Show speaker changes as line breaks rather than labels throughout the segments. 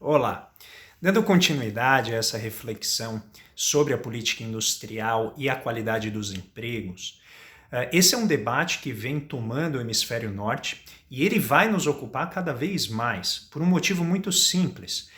Olá! Dando continuidade a essa reflexão sobre a política industrial e a qualidade dos empregos, esse é um debate que vem tomando o hemisfério norte e ele vai nos ocupar cada vez mais, por um motivo muito simples.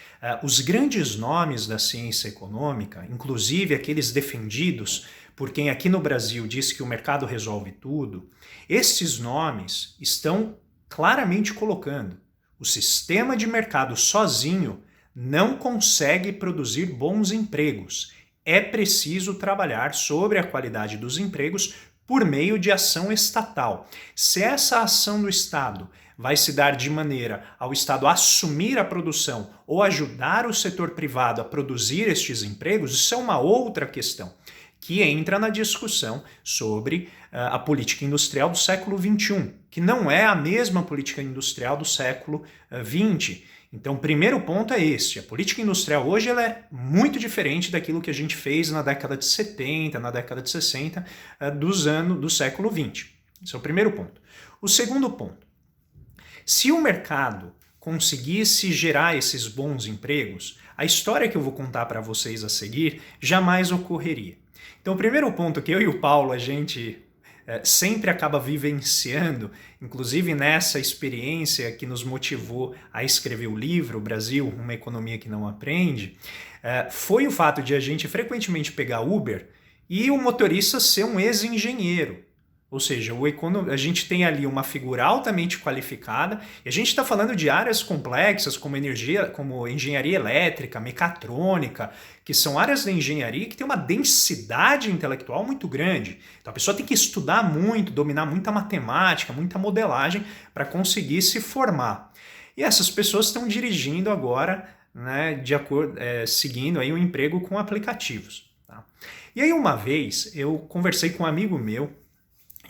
Os grandes nomes da ciência econômica, inclusive aqueles defendidos por quem aqui no Brasil diz que o mercado resolve tudo, esses nomes estão claramente colocando: o sistema de mercado sozinho não consegue produzir bons empregos. É preciso trabalhar sobre a qualidade dos empregos por meio de ação estatal. Se essa ação do Estado vai se dar de maneira ao Estado assumir a produção ou ajudar o setor privado a produzir estes empregos, isso é uma outra questão que entra na discussão sobre a política industrial do século XXI, que não é a mesma política industrial do século XX. Então, o primeiro ponto é este: a política industrial hoje ela é muito diferente daquilo que a gente fez na década de 70, na década de 60 do século XX. Esse é o primeiro ponto. O segundo ponto: se o mercado conseguisse gerar esses bons empregos, a história que eu vou contar para vocês a seguir jamais ocorreria. Então, o primeiro ponto que eu e o Paulo a gente sempre acaba vivenciando, inclusive nessa experiência que nos motivou a escrever o livro, O Brasil, uma economia que não aprende, foi o fato de a gente frequentemente pegar Uber e o motorista ser um ex-engenheiro. Ou seja, a gente tem ali uma figura altamente qualificada e a gente está falando de áreas complexas como engenharia elétrica, mecatrônica, que são áreas da engenharia que tem uma densidade intelectual muito grande. Então a pessoa tem que estudar muito, dominar muita matemática, muita modelagem para conseguir se formar. E essas pessoas estão dirigindo agora, né, seguindo aí um emprego com aplicativos. Tá? E aí uma vez eu conversei com um amigo meu,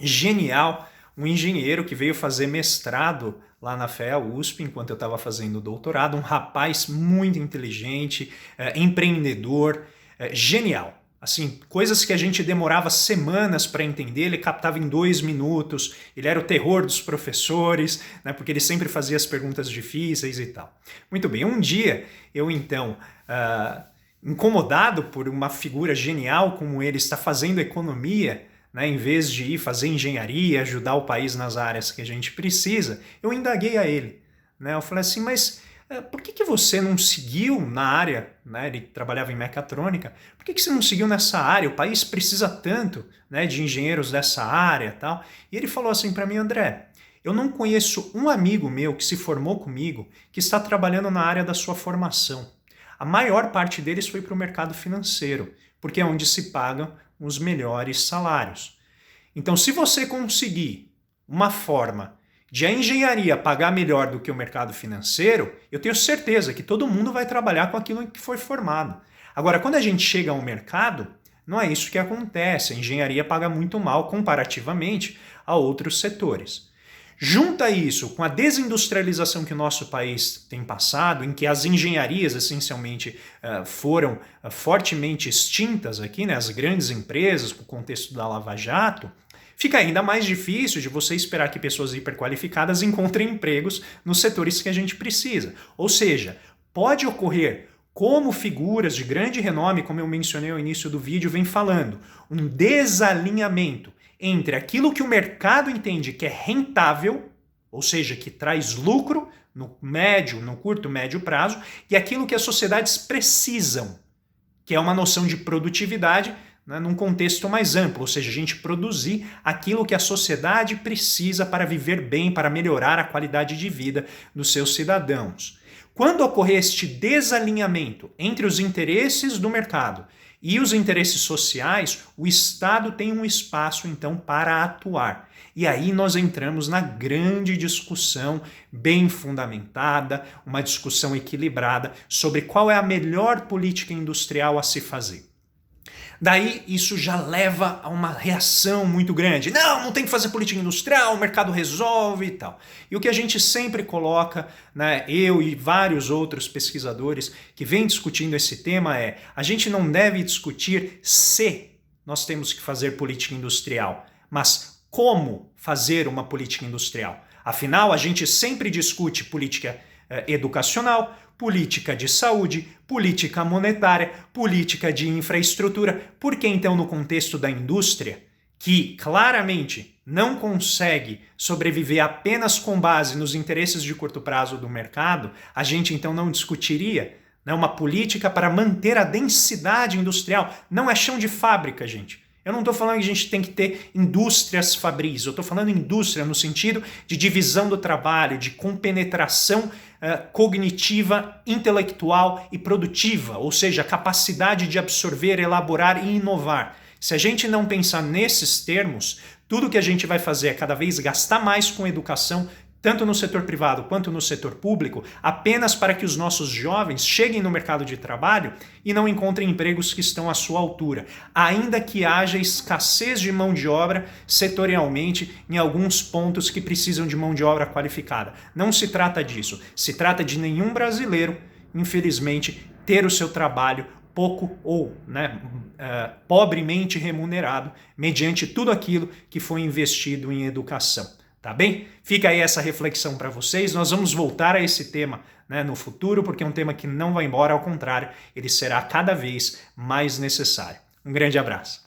genial, um engenheiro que veio fazer mestrado lá na FEA USP enquanto eu estava fazendo doutorado, um rapaz muito inteligente, empreendedor, genial. Assim, coisas que a gente demorava semanas para entender, ele captava em 2 minutos, ele era o terror dos professores, né, porque ele sempre fazia as perguntas difíceis e tal. Muito bem, um dia eu então, incomodado por uma figura genial como ele estar fazendo economia, né, em vez de ir fazer engenharia, ajudar o país nas áreas que a gente precisa, eu indaguei a ele. Né? Eu falei assim, mas por que você não seguiu na área, né? Ele trabalhava em mecatrônica, por que você não seguiu nessa área? O país precisa tanto, né, de engenheiros dessa área e tal. E ele falou assim para mim: André, eu não conheço um amigo meu que se formou comigo que está trabalhando na área da sua formação. A maior parte deles foi para o mercado financeiro, porque é onde se pagam os melhores salários. Então, se você conseguir uma forma de a engenharia pagar melhor do que o mercado financeiro, eu tenho certeza que todo mundo vai trabalhar com aquilo que foi formado. Agora, quando a gente chega ao mercado, não é isso que acontece. A engenharia paga muito mal comparativamente a outros setores. Junta isso com a desindustrialização que o nosso país tem passado, em que as engenharias essencialmente foram fortemente extintas aqui, né, as grandes empresas, com o contexto da Lava Jato, fica ainda mais difícil de você esperar que pessoas hiperqualificadas encontrem empregos nos setores que a gente precisa. Ou seja, pode ocorrer, como figuras de grande renome, como eu mencionei ao início do vídeo, vem falando, um desalinhamento entre aquilo que o mercado entende que é rentável, ou seja, que traz lucro no curto, médio prazo, e aquilo que as sociedades precisam, que é uma noção de produtividade, né, num contexto mais amplo, ou seja, a gente produzir aquilo que a sociedade precisa para viver bem, para melhorar a qualidade de vida dos seus cidadãos. Quando ocorrer este desalinhamento entre os interesses do mercado e os interesses sociais, o Estado tem um espaço, então, para atuar. E aí nós entramos na grande discussão, bem fundamentada, uma discussão equilibrada sobre qual é a melhor política industrial a se fazer. Daí isso já leva a uma reação muito grande. Não tem que fazer política industrial, o mercado resolve e tal. E o que a gente sempre coloca, né, eu e vários outros pesquisadores que vêm discutindo esse tema é: a gente não deve discutir se nós temos que fazer política industrial, mas como fazer uma política industrial. Afinal, a gente sempre discute política educacional, política de saúde, política monetária, política de infraestrutura. Por que então no contexto da indústria, que claramente não consegue sobreviver apenas com base nos interesses de curto prazo do mercado, a gente então não discutiria, né, uma política para manter a densidade industrial? Não é chão de fábrica, gente. Eu não estou falando que a gente tem que ter indústrias fabris, eu estou falando indústria no sentido de divisão do trabalho, de compenetração cognitiva, intelectual e produtiva, ou seja, a capacidade de absorver, elaborar e inovar. Se a gente não pensar nesses termos, tudo que a gente vai fazer é cada vez gastar mais com educação, tanto no setor privado quanto no setor público, apenas para que os nossos jovens cheguem no mercado de trabalho e não encontrem empregos que estão à sua altura, ainda que haja escassez de mão de obra setorialmente em alguns pontos que precisam de mão de obra qualificada. Não se trata disso, se trata de nenhum brasileiro, infelizmente, ter o seu trabalho pouco ou pobremente remunerado mediante tudo aquilo que foi investido em educação. Tá bem? Fica aí essa reflexão para vocês. Nós vamos voltar a esse tema, né, no futuro, porque é um tema que não vai embora, ao contrário, ele será cada vez mais necessário. Um grande abraço.